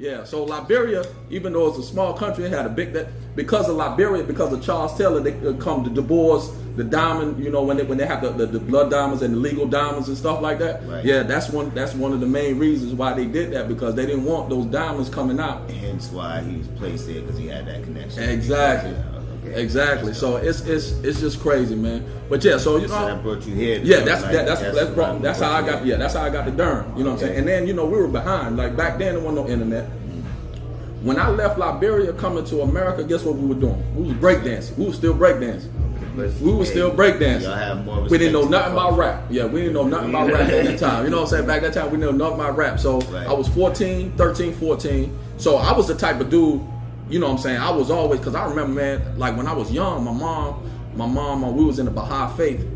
Yeah, so Liberia, even though it's a small country, it had a big because of Liberia, because of Charles Taylor, they come to Du Bois, the diamond, you know, when they have the blood diamonds and the legal diamonds and stuff like that. Right. Yeah, that's one of the main reasons why they did that, because they didn't want those diamonds coming out. Hence why he was placed there, because he had that connection. Exactly. Okay. Exactly. So it's just crazy, man. But yeah, so you know, so that brought you here. Yeah, that's how I got. Yeah, that's how I got to Durham. You know what I'm saying? And then, you know, we were behind. Like back then, there wasn't no internet. When I left Liberia coming to America, guess what we were doing? We was breakdancing. We were still breakdancing. We were still breakdancing. We didn't know nothing about rap. Yeah, we didn't know nothing about rap at that time. You know what I'm saying? Back that time, we didn't know nothing about rap. So I was 13, 14. So I was the type of dude, you know what I'm saying? I was always, because I remember, man, like when I was young, my mom, we was in the Baha'i faith.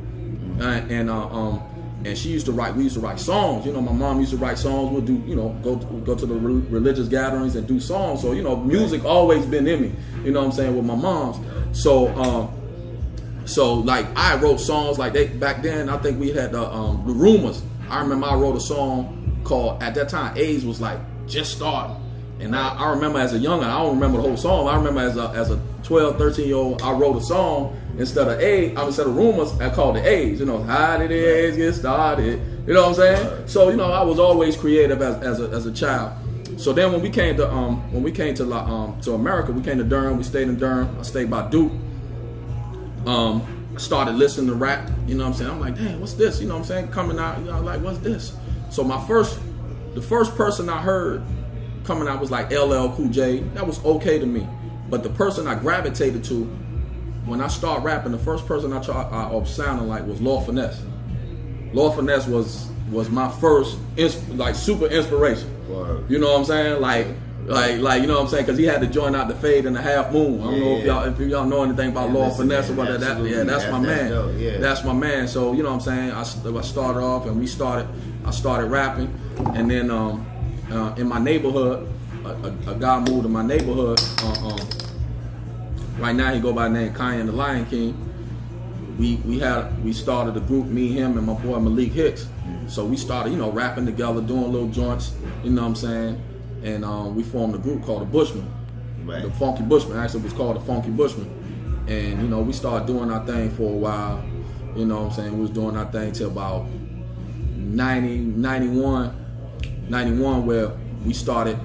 And she used to write. We used to write songs. You know, my mom used to write songs. We'll do, you know, go to the religious gatherings and do songs. So, you know, music always been in me. You know what I'm saying, with my mom's. So like I wrote songs like back then. I think we had the Rumors. I remember I wrote a song called, at that time, AIDS was like just starting. And I remember as a youngin', I don't remember the whole song. I remember as a 12, 13-year-old, I wrote a song instead of Rumors, I called it AIDS. You know, how did the AIDS get started? You know what I'm saying? So, you know, I was always creative as a child. So then when we came to America, we came to Durham. We stayed in Durham. I stayed by Duke. I started listening to rap. You know what I'm saying? I'm like, damn, what's this? You know what I'm saying? Coming out, you know, like, what's this? So the first person I heard coming out was like LL Cool J. That was okay to me. But the person I gravitated to when I started rapping, the first person I sounding like was Lord Finesse. Lord Finesse was my first super inspiration. Wow. You know what I'm saying? Like you know what I'm saying? Because he had to join out the Fade and the Half Moon. I don't know if y'all know anything about Lord Finesse or what that. Yeah, that's my man. That's my man. So you know what I'm saying? I started off and I started rapping, and then in my neighborhood, a guy moved to my neighborhood. Right now he go by the name Kanye and the Lion King. We started a group, me, him, and my boy Malik Hicks. So we started, you know, rapping together, doing little joints. You know what I'm saying? And we formed a group called the Bushmen, the Funky Bushmen. Actually, it was called the Funky Bushmen. And you know, we started doing our thing for a while. You know what I'm saying? We was doing our thing till about 91, where we started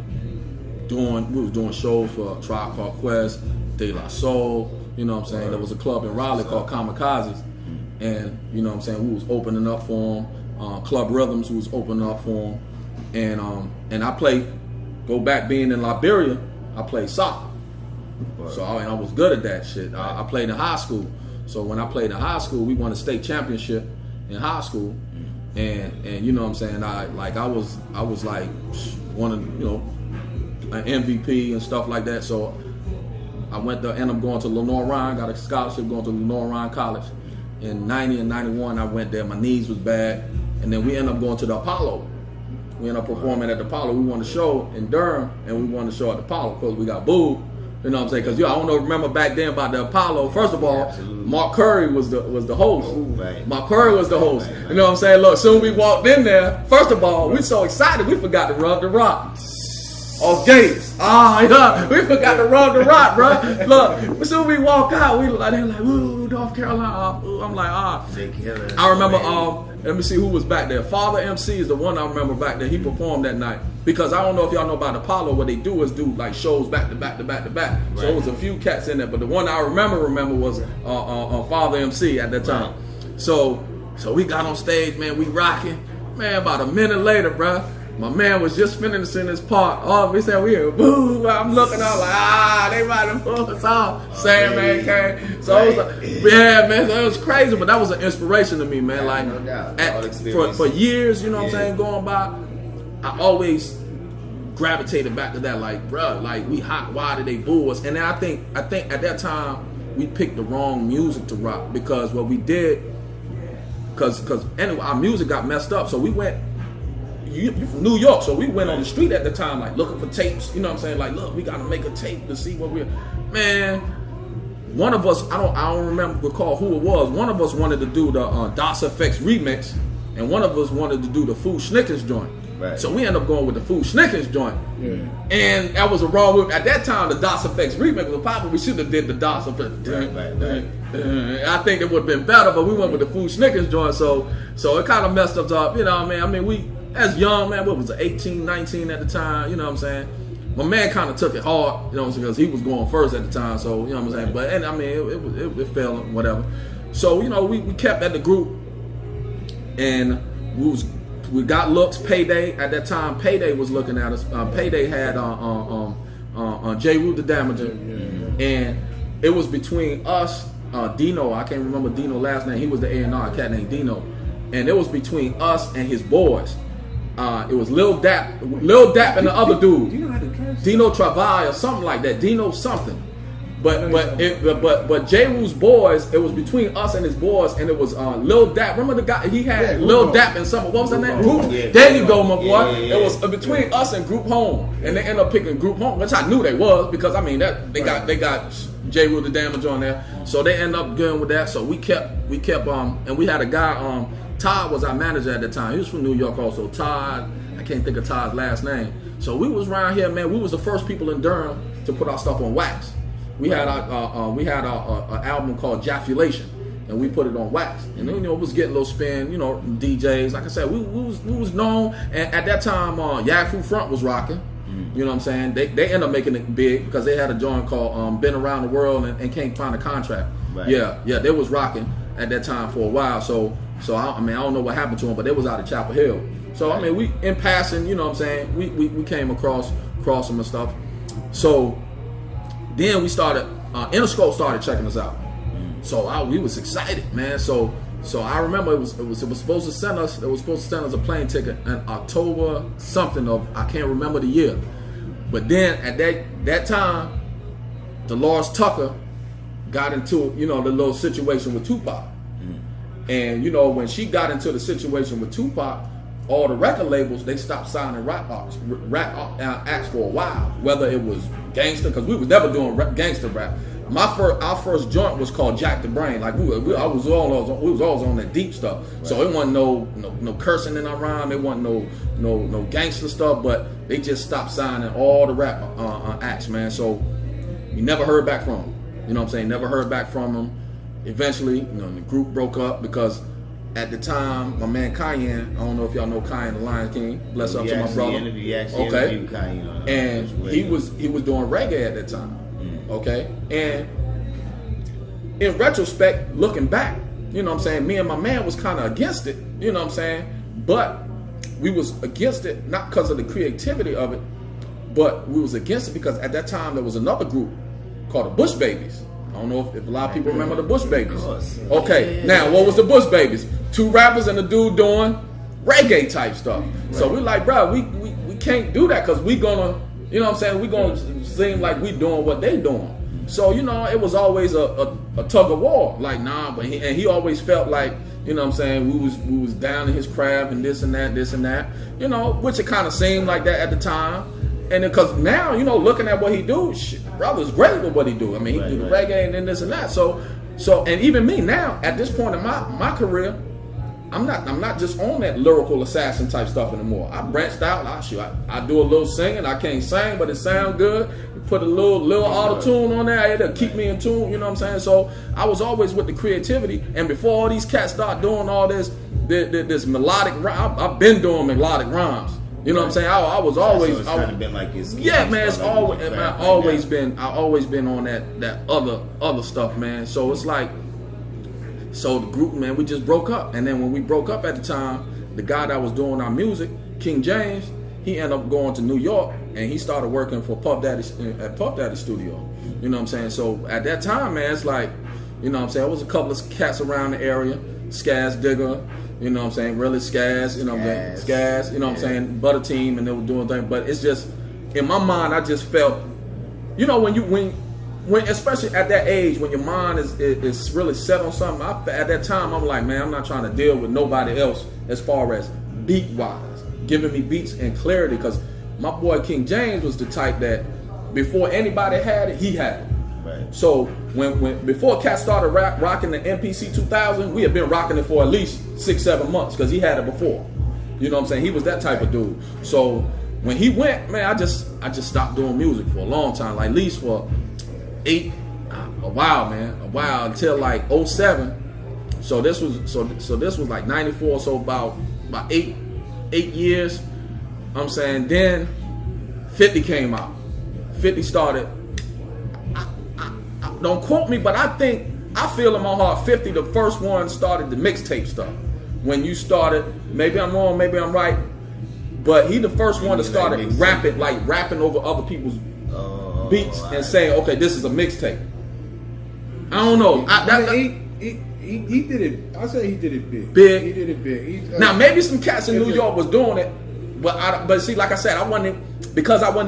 we was doing shows for Tribe Called Quest, De La Soul. You know what I'm saying? There was a club in Raleigh called Kamikazes, and you know what I'm saying, we was opening up for them. Club Rhythms, who was opening up for them, and I go back being in Liberia, I played soccer. So I was good at that shit. I played in high school. So when I played in high school, we won a state championship in high school, and you know what I'm saying, I was like one of, you know, an MVP and stuff like that. So I ended up going to Lenore Ryan, got a scholarship going to Lenore Ryan College. In 90 and 91, I went there. My knees was bad. And then we ended up going to the Apollo. We ended up performing at the Apollo. We won a show in Durham, and we won the show at the Apollo. Of course, we got booed. You know what I'm saying? Because I don't remember back then about the Apollo. First of all, Mark Curry was the host. Right. Mark Curry was the host. Right. You know what I'm saying? Look, soon we walked in there. First of all, we so excited we forgot to rub the rock. Off Gates. Yeah. We forgot to rub the rock, bro. Look, as soon as we walk out, they're like, ooh, North Carolina. I'm like, I remember, let me see who was back there. Father MC is the one I remember back there. He performed that night. Because I don't know if y'all know about Apollo, what they do is do like shows back to back to back to back. Right. So it was a few cats in there, but the one I remember was Father MC at that time. Right. So we got on stage, man, we rocking. Man, about a minute later, bro, my man was just finishing his part. Oh, we said we hear boo. I'm looking up like, they might have pulled us off. Same man came. So it was like, yeah, man, that was crazy, but that was an inspiration to me, man. Like, no doubt. For years, you know what I'm saying, going by, I always gravitated back to that, like, bruh, like, we hot, why did they boo us? And then I think at that time, we picked the wrong music to rock, because what we did, because anyway, our music got messed up, so we went, you from New York, so we went on the street at the time, like, looking for tapes, you know what I'm saying, like, look, we gotta make a tape to see what man, one of us, I don't recall who it was, one of us wanted to do the Das FX remix, and one of us wanted to do the Food Snickers joint. Right. So we ended up going with the Food Snickers joint. Yeah. And that was a wrong. At that time, the DOS Effects remix was popular. We should have did the DOS Effects. Right. I think it would have been better, but we went with the Food Snickers joint. So it kind of messed us up. You know what I mean? I mean, we, as young, man, what was it, 18, 19 at the time? You know what I'm saying? My man kind of took it hard, you know what I'm saying, because he was going first at the time. So, you know what I'm saying? But, and I mean, it fell, whatever. So, you know, we kept at the group, and we got looks. Payday at that time. Payday was looking at us. Payday had J. Root the Damager, and it was between us, Dino. I can't remember Dino's last name. He was the A&R, a cat named Dino, and it was between us and his boys. It was Lil Dap, and the other dude, Dino Travail or something like that. Dino something. But J. Rule's boys, it was between us and his boys, and it was Lil Dap. Remember the guy? He had Lil Dap and something. What was that name? Group. Yeah, there you go, my boy. Yeah. It was between us and Group Home, and they ended up picking Group Home, which I knew they was, because I mean that they got J. Rule the Damage on there, so they ended up going with that. So we kept and we had a guy. Todd was our manager at the time. He was from New York also. Todd, I can't think of Todd's last name. So we was around here, man. We was the first people in Durham to put our stuff on wax. We had our album called Jaffulation, and we put it on wax. And you know, it was getting a little spin. You know, DJs. Like I said, we was known. And at that time, Yak Fu Front was rocking. You know what I'm saying? They ended up making it big because they had a joint called "Been Around the World" and Can't Find a Contract. Right. Yeah, they was rocking at that time for a while. So I mean, I don't know what happened to them, but they was out of Chapel Hill. So I mean, we in passing, you know what I'm saying? We came across them and stuff. So then we started. Interscope started checking us out. So we was excited, man. So I remember it was supposed to send us. It was supposed to send us a plane ticket in October something of, I can't remember the year. But then at that time, Dolores Tucker got into, you know, the little situation with Tupac. And you know, when she got into the situation with Tupac, all the record labels, they stopped signing rap acts for a while. Whether it was gangster, because we was never doing gangster rap. Our first joint was called Jack the Brain. Like we was always on that deep stuff. Right. So it wasn't no cursing in our rhyme. It wasn't no gangster stuff. But they just stopped signing all the rap acts, man. So we never heard back from them. You know what I'm saying? Never heard back from them. Eventually, you know, the group broke up because at the time, my man Cayenne, I don't know if y'all know Cayenne, the Lion King. Bless up to my brother. Okay, and he was doing reggae at that time. Okay, and in retrospect, looking back, you know what I'm saying, me and my man was kind of against it. You know what I'm saying, but we was against it not because of the creativity of it, but we was against it because at that time there was another group called the Bush Babies. I don't know if a lot of people remember the Bush Babies. Okay, now what was the Bush Babies? Two rappers and a dude doing reggae type stuff. Right. So we're like, bro, we can't do that because we gonna, you know what I'm saying, we gonna seem like we doing what they doing. So, you know, it was always a tug of war. Like, nah, but he always felt like, you know what I'm saying, we was down in his craft and this and that, you know, which it kind of seemed like that at the time. And because now, you know, looking at what he do, brother's great with what he do. I mean, he do the reggae and then this and that. So, and even me now, at this point in my career, I'm not just on that lyrical assassin type stuff anymore. I branched out. I do a little singing. I can't sing, but it sounds good. Put a little auto tune on there. It'll keep me in tune. You know what I'm saying? So I was always with the creativity. And before all these cats start doing all this melodic rhyme, I've been doing melodic rhymes. You know what I'm saying? I was always. So it's kind of been like his. Yeah, man. It's always. I always been on that other stuff, man. So it's like. So the group, man, we just broke up. And then when we broke up at the time, the guy that was doing our music, King James, he ended up going to New York and he started working for Puff Daddy at Puff Daddy Studio. You know what I'm saying? So at that time, man, it's like, you know what I'm saying, there was a couple of cats around the area, Skaz Digger, you know what I'm saying, really Skaz, you know what I'm saying, Skaz, you know what I'm saying, Butter Team, and they were doing things. But it's just, in my mind, I just felt, you know, when especially at that age, when your mind is really set on something, at that time, I'm like, man, I'm not trying to deal with nobody else as far as beat-wise, giving me beats and clarity, because my boy King James was the type that before anybody had it, he had it. Right. So when before Cat started rocking the MPC 2000, we had been rocking it for at least 6-7 months because he had it before. You You know what I'm saying? He was that type of dude. So when he went, man, I just stopped doing music for a long time, like at least for a while, until like 07. So this was like 94, so about 8 years. I'm saying then 50 came out. 50 started. Don't quote me, but I feel in my heart 50 the first one started the mixtape stuff. When you started, maybe I'm wrong, maybe I'm right, but he the first one that started rapping over other people's beats and saying, okay, this is a mixtape. I don't know. He did it. I say he did it big. He did it big. Now maybe some cats in New York was doing it, but see, like I said, I wasn't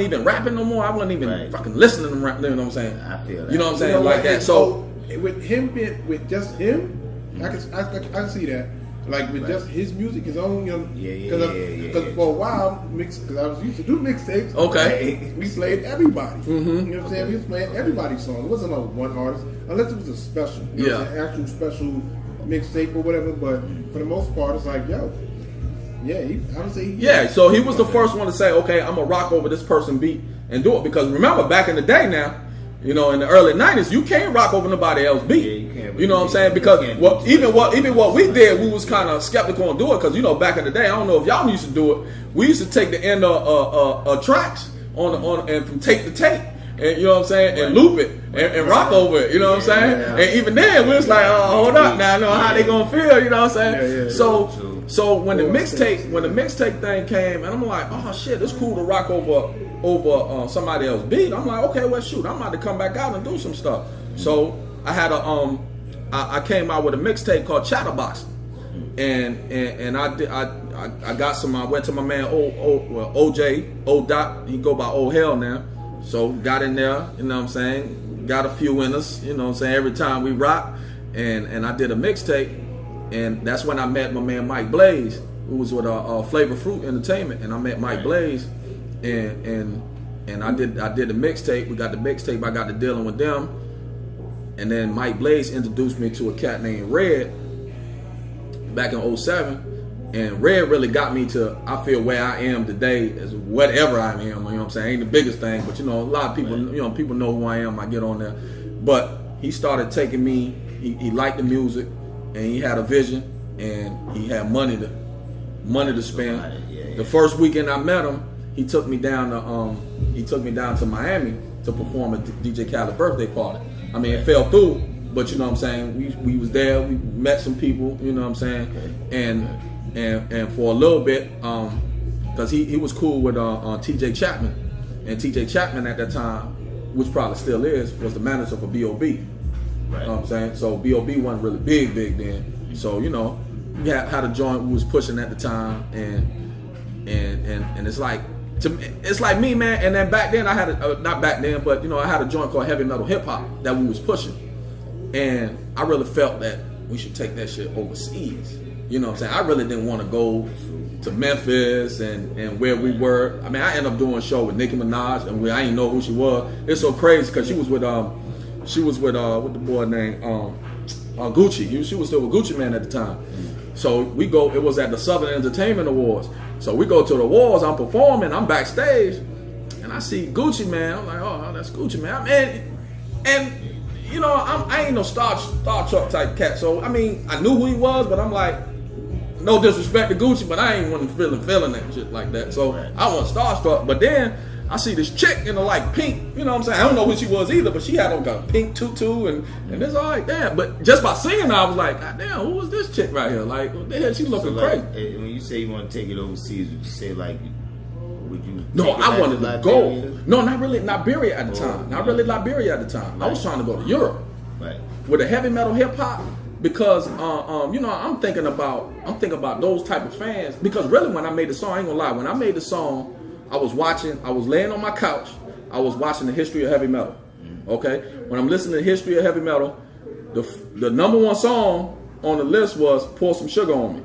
even rapping no more. I wasn't even fucking listening to rap. You know what I'm saying? I feel that. You know what I'm saying? Like that. So with him with just him, I can see that. Like with just his music, his own, you know, because for a while, because I was used to do mixtapes. Okay, we played everybody. You know what I'm saying? We was playing everybody's song. It wasn't like one artist, unless it was a special, you know, an actual special mixtape or whatever. But for the most part, it's like, I would say, So he was the first one to say, okay, I'm gonna rock over this person beat and do it. Because remember, back in the day, now, you know, in the early 90s, you can't rock over nobody else's beat. Yeah, you can't. You know what I'm saying? Because even what we did, we was kind of skeptical on doing it. Because, you know, back in the day, I don't know if y'all used to do it. We used to take the end of tracks and from tape to tape, and you know what I'm saying, and loop it and rock over it. You know what I'm saying? Yeah. And even then, we was like, hold up, now I know how they gonna feel. You know what I'm saying? So when the mixtape thing came, and I'm like, oh shit, it's cool to rock over somebody else's beat. I'm like, okay, well shoot, I'm about to come back out and do some stuff. So I had I came out with a mixtape called Chatterbox, and I got some. I went to my man OJ Dot. He go by Old Hell now. So got in there, you know what I'm saying. Got a few in us, you know what I'm saying. Every time we rock, and I did a mixtape. And that's when I met my man Mike Blaze, who was with Flavor Fruit Entertainment, and I met Mike Blaze, and I did the mixtape. We got the mixtape. I got to dealing with them, and then Mike Blaze introduced me to a cat named Red back in 07, and Red really got me to, I feel, where I am today as whatever I am. You know what I'm saying? Ain't the biggest thing, but you know, a lot of people, you know, people know who I am. I get on there, but he started taking me. He liked the music. And he had a vision, and he had money to spend. The first weekend I met him, he took me down to Miami to perform at DJ Khaled's birthday party. I mean, it fell through, but you know what I'm saying. We was there. We met some people. You know what I'm saying. And for a little bit, because he was cool with TJ Chapman, and TJ Chapman at that time, which probably still is, was the manager for B.O.B. Right. You know what I'm saying? So B.O.B. wasn't really big then. So, you know, we had a joint we was pushing at the time, and it's like, it's like me, man. And then back then I had not back then, but you know, I had a joint called Heavy Metal Hip Hop that we was pushing, and I really felt that we should take that shit overseas. You know what I'm saying? I really didn't want to go to Memphis and where we were. I mean, I ended up doing a show with Nicki Minaj, and I didn't know who she was. It's so crazy because she was with what the boy named Gucci. She was still with Gucci Man at the time. So we go. It was at the Southern Entertainment Awards. So we go to the awards. I'm performing. I'm backstage, and I see Gucci Man. I'm like, oh, that's Gucci Man. And you know, I ain't no Star Trek type cat. So I mean, I knew who he was, but I'm like, no disrespect to Gucci, but I ain't wasn't feeling that shit like that. So I wasn't starstruck. But then I see this chick in the like pink, you know what I'm saying? I don't know who she was either, but she had on a pink tutu and it's all like, damn. But just by seeing her, I was like, God damn, who was this chick right here? Like, what the hell, she looking crazy. When you say you want to take it overseas, would you say like, would you? No, I wanted to go. No, not really Liberia at the time. Not really Liberia at the time. I was trying to go to Europe. Right. With a heavy metal hip hop. Because you know, I'm thinking about those type of fans. Because really, when I made the song, I ain't gonna lie, when I made the song, I was laying on my couch, I was watching the history of heavy metal. Okay? When I'm listening to the history of heavy metal, the number one song on the list was Pour Some Sugar on Me.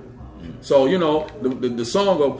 So, you know, the song go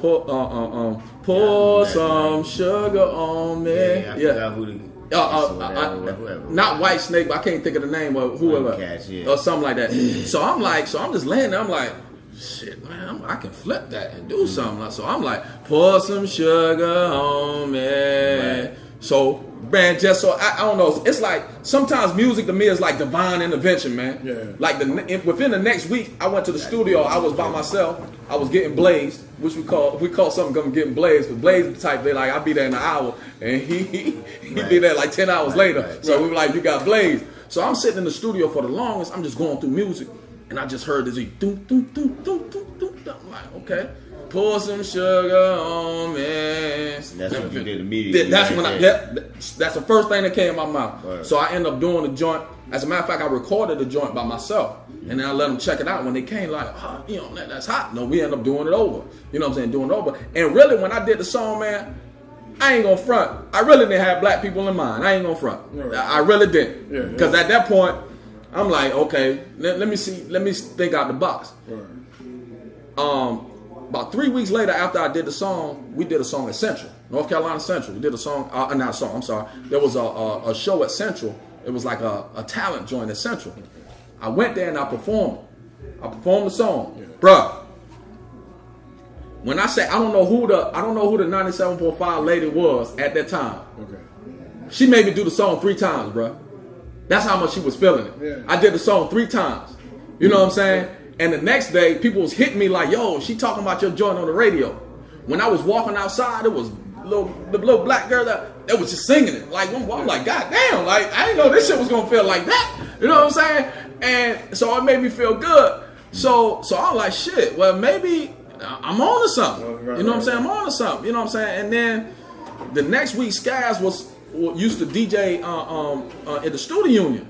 pour some sugar on me. Yeah, I forgot who whoever. Not White Snake, but I can't think of the name of whoever. Catch, or something like that. So I'm just laying there, I'm like, shit, man, I can flip that and do something. So I'm like, pour some sugar on me. Right. So, man, just so I don't know. It's like sometimes music to me is like divine intervention, man. Yeah. Like within the next week, I went to the studio. I was by myself. I was getting blazed, which we call something getting blazed. But Blaze the type, they like I'll be there in an hour, and he be there like 10 hours later. Right. So we were like, you got blazed. So I'm sitting in the studio for the longest. I'm just going through music, and I just heard this doom doom doom doom doom doom. I'm like, okay. Pour some sugar on me. That's what you did immediately. That's when that's the first thing that came in my mouth. Right. So I ended up doing the joint. As a matter of fact, I recorded the joint by myself, and then I let them check it out. When they came, like, oh, you know, that's hot. No, we ended up doing it over. You know what I'm saying? Doing it over. And really, when I did the song, man, I ain't gonna front. I really didn't have black people in mind. I ain't gonna front. Right. I really didn't. Because at that point, I'm like, okay, let me think out the box. Right. About 3 weeks later, after I did the song, we did a song at Central, North Carolina Central. We did a song, not a song, I'm sorry. There was a show at Central. It was like a talent joint at Central. I went there and I performed. I performed the song, bruh. When I say I don't know who the 97.5 lady was at that time. Okay. She made me do the song 3 times, bruh. That's how much she was feeling it. Yeah. I did the song 3 times. You know what I'm saying? And the next day, people was hitting me like, yo, she talking about your joint on the radio. When I was walking outside, it was the little black girl that was just singing it. Like, I'm like, God damn, like, I didn't know this shit was going to feel like that. You know what I'm saying? And so it made me feel good. So I'm like, shit, well, maybe I'm on to something. You know what I'm saying? I'm on to something. You know what I'm saying? And then the next week, Skaz used to DJ at the Student Union.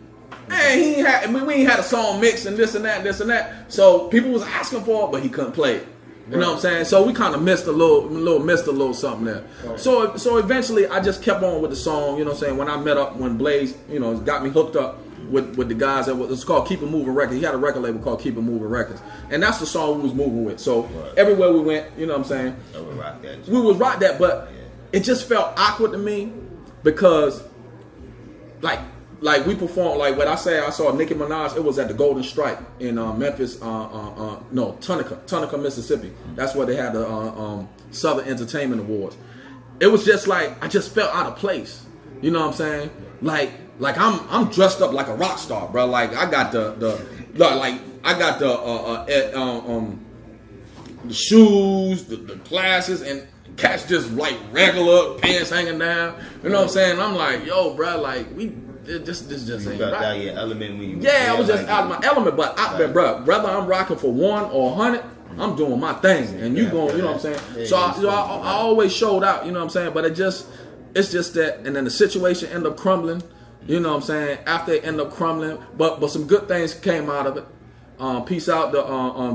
Man, we ain't had a song mixed and this and that. So people was asking for it, but he couldn't play it. You know what I'm saying? So we kind of missed a little something there. Right. So eventually I just kept on with the song. You know what I'm saying? When I met up, when Blaze, you know, got me hooked up with the guys that it's called Keep It Moving Records. He had a record label called Keep It Moving Records, and that's the song we was moving with. So everywhere we went, you know what I'm saying? We would rock that, but it just felt awkward to me because, like we performed, like what I saw Nicki Minaj. It was at the Golden Strike in Memphis, Tunica, Mississippi. That's where they had the Southern Entertainment Awards. It was just like I just felt out of place. You know what I'm saying? Like I'm dressed up like a rock star, bro. Like I got the shoes, the glasses, and cats just like regular pants hanging down. You know what I'm saying? And I'm like, yo, bro, like this just ain't right. Out your element when you I was just out of my element. But bro, whether I'm rocking for 1 or 100, I'm doing my thing, and you going, you know what I'm saying? Yeah, so I always showed out, you know what I'm saying? But it's just that, and then the situation ended up crumbling. You know what I'm saying? After it ended up crumbling, but some good things came out of it. Peace out to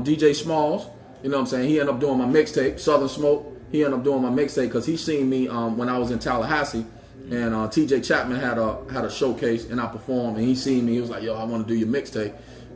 DJ Smalls. You know what I'm saying? He ended up doing my mixtape, Southern Smoke. He ended up doing my mixtape because he seen me when I was in Tallahassee, and TJ Chapman had a showcase, and I performed, and he seen me. He was like, yo, I want to do your mixtape.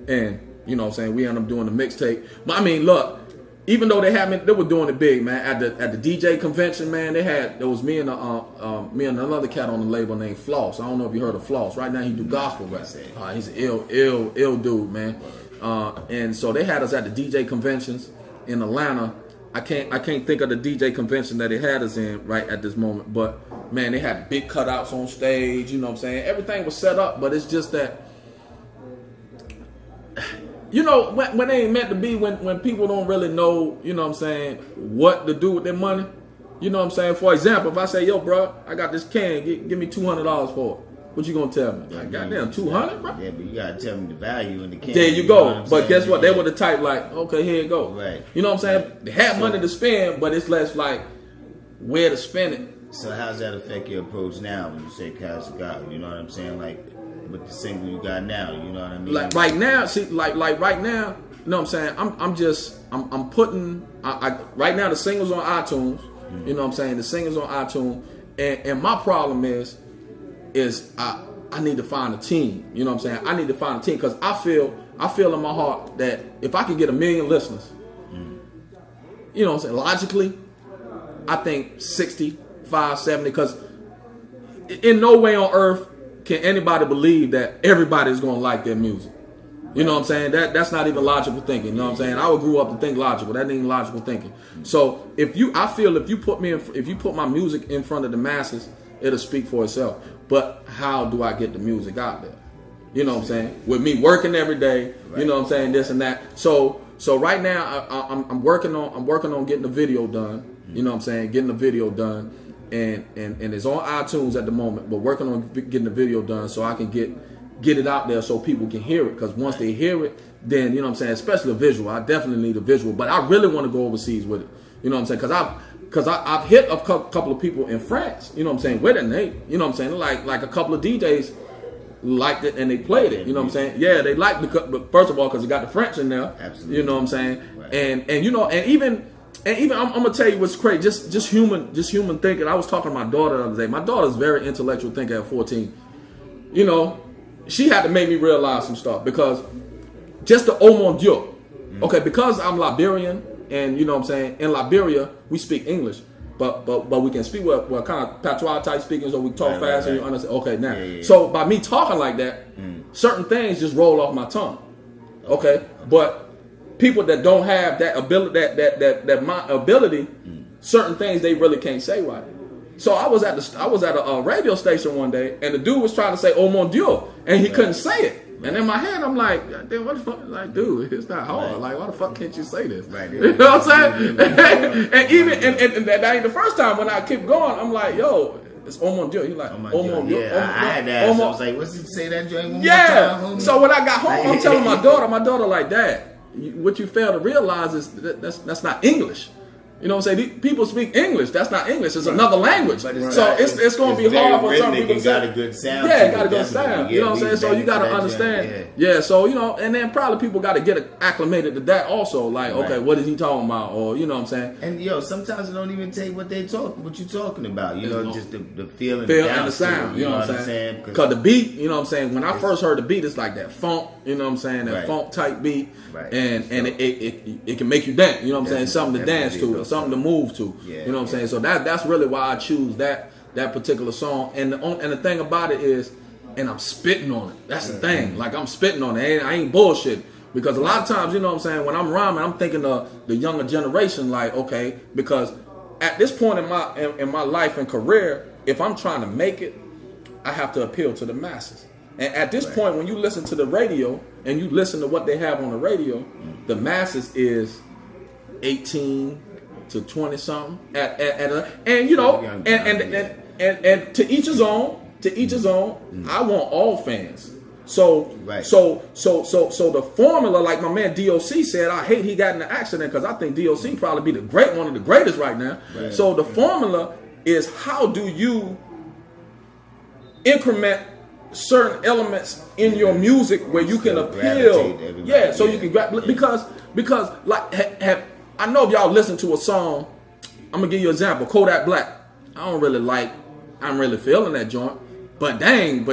And, you know what I'm saying, we ended up doing the mixtape. But I mean, look, even though they were doing it big, man. At the DJ convention, man, there was me and another cat on the label named Floss. I don't know if you heard of Floss. Right now he do gospel rap. He's an ill dude, man. And so they had us at the DJ conventions in Atlanta. I can't think of the DJ convention that they had us in right at this moment. But man, they had big cutouts on stage. You know what I'm saying? Everything was set up, but it's just that. You know, when they ain't meant to be, when people don't really know, you know what I'm saying, what to do with their money. You know what I'm saying? For example, if I say, yo, bro, I got this can, give me $200 for it. What you gonna tell me? Like, goddamn, 200, bro? Yeah, but you gotta tell me the value in the can. There you go. But guess what? They were the type like, okay, here you go. Right. You know what I'm saying? They had money to spend, but it's less like where to spend it. So how does that affect your approach now when you say Kas Da God? You know what I'm saying? Like, with the single you got now, you know what I mean? Like right now, see, like right now, you know what I'm saying? I'm putting right now the singles on iTunes. Mm-hmm. You know what I'm saying? The singles on iTunes, and my problem is I need to find a team. You know what I'm saying? I need to find a team because I feel in my heart that if I could get 1 million listeners, you know what I'm saying? Logically, I think 65, 70, because in no way on earth can anybody believe that everybody's going to like their music. You know what I'm saying? That's not even logical thinking. You know what I'm saying? I grew up to think logical. That ain't logical thinking. So if you put my music in front of the masses, it'll speak for itself. But how do I get the music out there? You know what I'm saying? With me working every day, you know what I'm saying, this and that. So right now I'm working on getting the video done. You know what I'm saying? Getting the video done, and it's on iTunes at the moment. But working on getting the video done so I can get it out there so people can hear it. Because once they hear it, then, you know what I'm saying, especially a visual. I definitely need a visual. But I really want to go overseas with it. You know what I'm saying? Because I've hit a couple of people in France, you know what I'm saying, with it. And they, you know what I'm saying, like a couple of DJs liked it and they played it. You know what I'm saying? Yeah, they liked it, but first of all, because it got the French in there. Absolutely. You know what I'm saying? Right. And you know, and even I'm gonna tell you what's crazy. Just human thinking. I was talking to my daughter the other day. My daughter's very intellectual thinker at 14. You know, she had to make me realize some stuff because just the oh mon Dieu. Okay, because I'm Liberian, and you know what I'm saying, in Liberia we speak English, but we can speak with kind of patois type speaking, so we talk fast and you understand. Okay, now, so by me talking like that, certain things just roll off my tongue. Okay, but people that don't have that ability, that my ability, certain things they really can't say right. So I was at a radio station one day, and the dude was trying to say "Oh mon Dieu," and he couldn't say it. And in my head, I'm like, "Damn, what the fuck?" Like, dude, it's not hard. Like, why the fuck can't you say this? Right. You know what I'm saying? And even and that ain't the first time. When I keep going, I'm like, "Yo, it's "Oh mon Dieu." He's like, "Oh mon Dieu." Yeah, I had that. So I was like, "What's he say that joint one more yeah. time, homie?" So when I got home, I'm telling my daughter like, "Dad, what you fail to realize is that's not English." You know what I'm saying? People speak English. That's not English. It's another language. So it's going to be hard for some people to say. Got a good sound. Yeah, it got a good sound. You know what I'm saying? So you got to understand. Yeah. So, you know, and then probably people got to get acclimated to that also. Like, okay, what is he talking about? Or, you know what I'm saying? And, sometimes it don't even take what you talking about. You know, just the feeling. Feel and the sound. You know what I'm saying? Because the beat, you know what I'm saying? When I first heard the beat, it's like that funk. You know what I'm saying? That funk type beat. Right. And it can make you dance. You know what I'm saying? Something to dance to. Something to move to. You know what I'm saying? So that's really why I choose that particular song. And the thing about it is, and I'm spitting on it. That's the thing. Like, I'm spitting on it. I ain't bullshit. Because a lot of times, you know what I'm saying, when I'm rhyming, I'm thinking of the younger generation. Like, okay, because at this point in my life and career, if I'm trying to make it, I have to appeal to the masses. And at this point, when you listen to the radio and you listen to what they have on the radio, the masses is 18 to 20 something and you know, and to each his own. I want all fans. So the formula, like my man DOC said, I hate he got in the accident because I think DOC probably be one of the greatest right now. Right. So the formula is, how do you increment certain elements in your music where you can appeal? Yeah, so you can grab, because like I know if y'all listen to a song, I'm gonna give you an example. Kodak Black. I'm really feeling that joint. But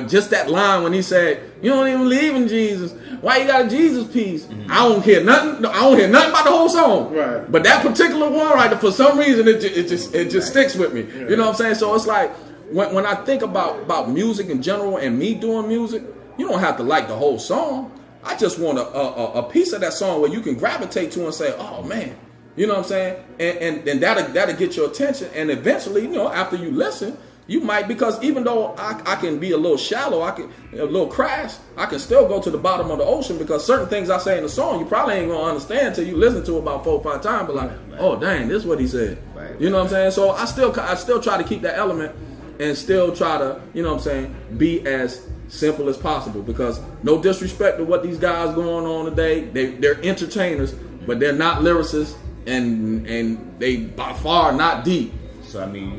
just that line when he said, "You don't even believe in Jesus. Why you got a Jesus piece?" Mm-hmm. I don't hear nothing about the whole song. Right. But that particular one, right, for some reason it just sticks with me. Yeah. You know what I'm saying? So it's like when I think about music in general and me doing music, you don't have to like the whole song. I just want a piece of that song where you can gravitate to and say, "Oh man." You know what I'm saying? And that'll get your attention. And eventually, you know, after you listen, you might, because even though I can be a little shallow, a little crash, I can still go to the bottom of the ocean, because certain things I say in the song, you probably ain't gonna understand until you listen to it about 4 or 5 times. But like, oh dang, this is what he said. Right. You know what I'm saying? So I still try to keep that element and still try to, you know what I'm saying, be as simple as possible. Because no disrespect to what these guys going on today, they're entertainers, but they're not lyricists. And they by far not deep. So I mean, you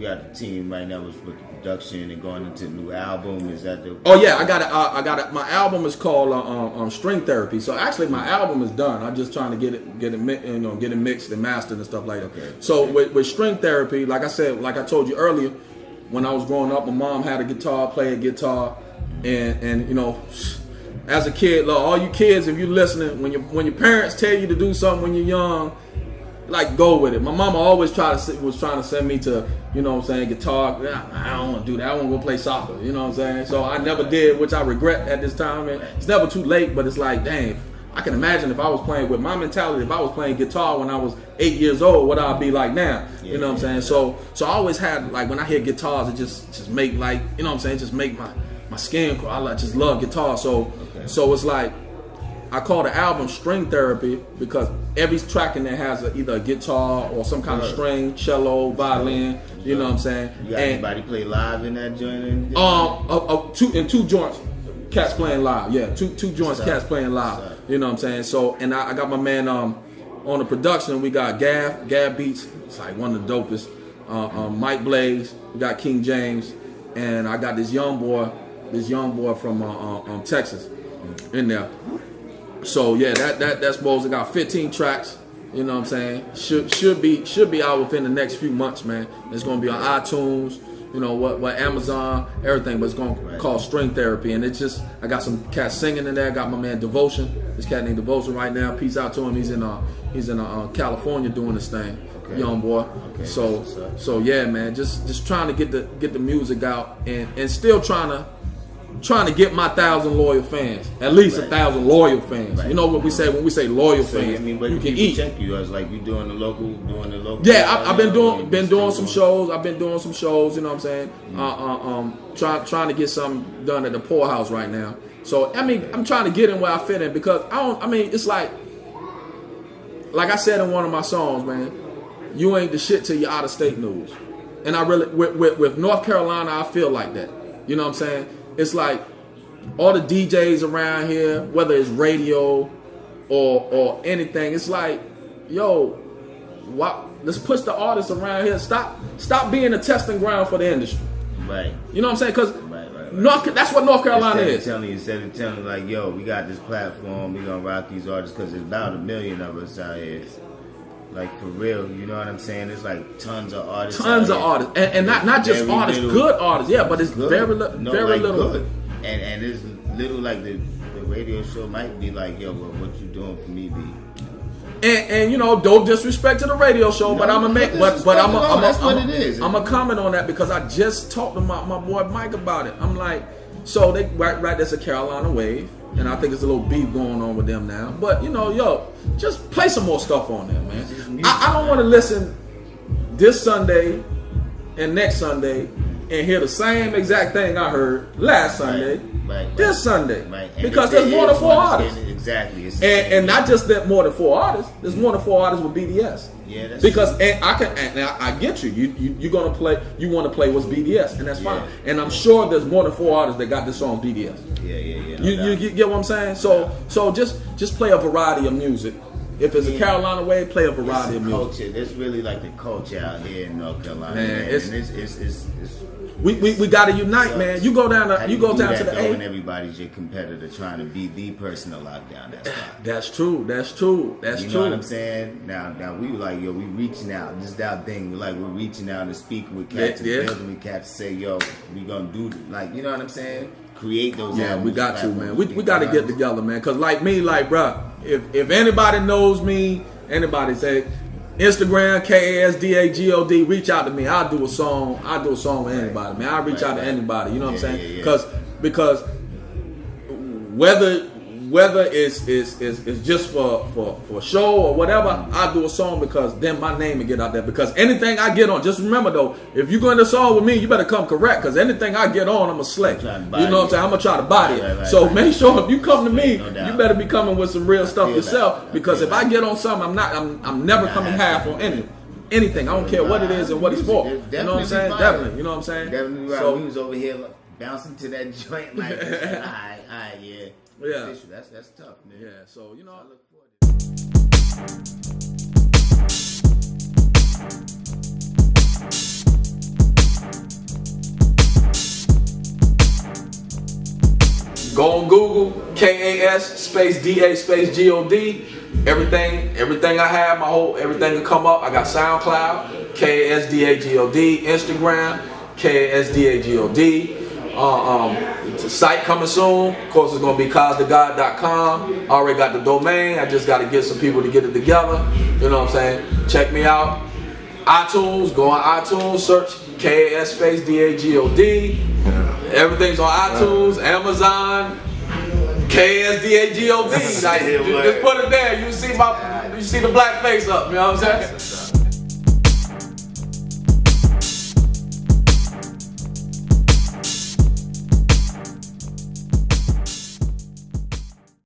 got a team right now with the production and going into a new album. Is that the? Oh yeah, I got it. My album is called String Therapy. So actually, my album is done. I'm just trying to get it mixed and mastered and stuff like that. Okay. So with String Therapy, like I said, like I told you earlier, when I was growing up, my mom had a guitar, played a guitar, and you know. As a kid, look, all you kids, if you're listening, when your parents tell you to do something when you're young, like go with it. My mama always was trying to send me to, you know what I'm saying, guitar. I don't want to do that. I want to go play soccer. You know what I'm saying? So I never did, which I regret at this time. And it's never too late, but it's like, dang, I can imagine if I was playing with my mentality, if I was playing guitar when I was 8 years old, what I'd be like now. You know what I'm saying? So I always had, like, when I hear guitars, it just make, like, you know what I'm saying, just make my skin crawl. I just love guitar. So it's like, I call the album String Therapy because every track in there has either a guitar or some kind of string, cello, violin. You know what I'm saying? You got anybody play live in that joint? Two joints, cats playing live. Yeah, two joints, cats playing live. You know what I'm saying? So, and I got my man on the production. We got Gav Beats. It's like one of the dopest. Mike Blaze. We got King James, and I got this young boy from Texas in there. So yeah, that's supposed to got 15 tracks. You know what I'm saying? Should be out within the next few months, man. It's gonna be on iTunes, you know what Amazon, everything. But it's gonna call String Therapy, and it's just I got some cats singing in there. I got my man Devotion. This cat named Devotion right now. Peace out to him. He's in California doing this thing. Okay. Young boy. Okay. So yeah, man. Just trying to get the music out and still trying to get my 1,000 loyal fans, at least 1,000 loyal fans. Right. You know what we say when we say loyal fans. I mean, but you can eat. Check you as like you doing the local. Yeah, I've been doing some shows. I've been doing some shows. You know what I'm saying? Trying to get something done at the poorhouse right now. So I mean, I'm trying to get in where I fit in because it's like I said in one of my songs, man. You ain't the shit till you're out of state news, and I really with North Carolina, I feel like that. You know what I'm saying? It's like all the DJs around here, whether it's radio or anything, it's like, yo, let's push the artists around here. Stop being a testing ground for the industry. Right. You know what I'm saying? Because that's what North Carolina is. Instead of telling like, yo, we got this platform, we gonna rock these artists because there's about 1 million of us out here. Like for real, you know what I'm saying? There's like tons of artists. And not just artists, good artists, yeah, but it's very little. Good. And it's little like the radio show might be like, yo, well, what you doing for me, B? And you know, don't disrespect to the radio show, but I'm gonna comment on that because I just talked to my boy Mike about it. I'm like, so they right there's a Carolina wave. And I think there's a little beef going on with them now. But, you know, yo, just play some more stuff on there, man. I don't want to listen this Sunday and next Sunday and hear the same exact thing I heard last Sunday, this Sunday. Right. Because there's more than 4 artists. Exactly. And not just that more than 4 artists. There's more than 4 artists with BDS. Yeah, that's because true. I get you. You're gonna play. You want to play what's BDS, and that's fine. And I'm sure there's more than 4 artists that got this song BDS. Yeah. You get what I'm saying? So just play a variety of music. If it's a Carolina way, play a variety of music. Culture. There's really like the culture out here in North Carolina. Man, it's we got to unite, man. You go down to the A. When everybody's your competitor trying to be the person to lock down that spot. That's true. You know what I'm saying? Now we were like, yo, we reaching out. This is our thing. We're reaching out and speaking with cats and building with cats to say, yo, we gonna do you know what I'm saying? Create those. Yeah, we got to, man. We got to get together, man. Cause like me, bruh, if anybody knows me, anybody say Instagram, KasDagod, reach out to me. I'll do a song with anybody, man. I'll reach out to anybody. You know what I'm saying? Because whether it's just for show or whatever, I'll do a song because then my name will get out there. Because anything I get on, just remember though, if you're going to song with me, you better come correct. Because anything I get on, I'm a slay. You know what I'm saying? I'm gonna try to body it. So make sure if you come to me, you better be coming with some real stuff yourself. Because if I get on something, I'm never coming half on anything. I don't care what it is and what it's for. You know what I'm saying? Definitely. You know what I'm saying? Definitely right. So we was over here bouncing to that joint like, alright, yeah. Yeah, that's tough, man. Yeah, so you know, I look forward to go on Google, KAS space DA space GOD. Everything I have, everything will come up. I got SoundCloud, KasDagod, Instagram, KasDagod. Site coming soon. Of course, it's gonna be KasDaGod.com. I already got the domain. I just got to get some people to get it together. You know what I'm saying? Check me out. iTunes. Go on iTunes. Search KAS space DAGOD. Everything's on iTunes, Amazon. KSDAGOD. Like, just put it there. You see the black face up. You know what I'm saying?